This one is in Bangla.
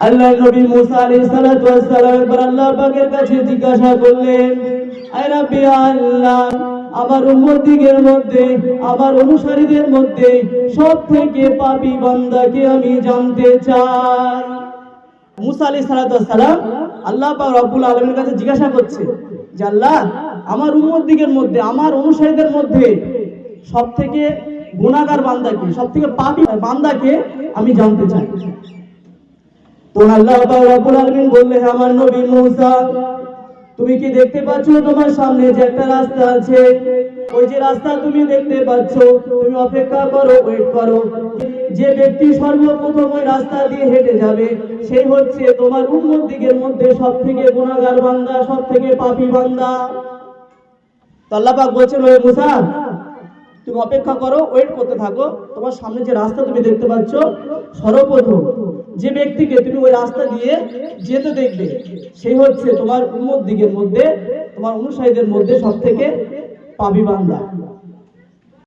আল্লাহ নবী মুসা আলাইহিস সালাতু ওয়াস সালাম একবার আল্লাহ পাকের কাছে জিজ্ঞাসা করলেন, আয় রাব্বি আল্লাহ, আমার উম্মতদের মধ্যে, আমার অনুসারীদের মধ্যে সবথেকে পাপী বান্দাকে আমি জানতে চাই। মুসা আলাইহিস সালাতু ওয়াস সালাম আল্লাহ পাক রব্বুল আলামিনের কাছে জিজ্ঞাসা করছে যে আল্লাহ, আমার উম্মতদের মধ্যে, আমার অনুসারীদের মধ্যে সবথেকে গুনাহগার বান্দাকে, সবথেকে পাপী বান্দাকে আমি জানতে চাই। তো আল্লাহ পাক রব্বুল আলামিন বললেন, আমার নবী মুসা, তুমি কি দেখতে পাচ্ছ তোমার সামনে যে একটা রাস্তা আছে? ওই যে রাস্তা তুমি দেখতে পাচ্ছ, তুমি অপেক্ষা করো, ওয়েট করো। যে ব্যক্তি সর্বপ্রথম ওই রাস্তা দিয়ে হেঁটে যাবে, সেই হচ্ছে তোমার উম্মতদের মধ্যে সবথেকে গুনাহগার বান্দা, সবথেকে পাপী বান্দা। তো আল্লাহ পাক বলছেন, ওই মুসা, তুমি অপেক্ষা করো, ওয়েট করতে থাকো। তোমার সামনে যে রাস্তা তুমি দেখতে পাচ্ছ, সর্বপ্রথম যে ব্যক্তিকে তুমি ওই রাস্তা দিয়ে যেতে দেখবে, সেই হচ্ছে তোমার উম্মতদের মধ্যে, তোমার অনুসারীদের মধ্যে সবথেকে পাপী বান্দা।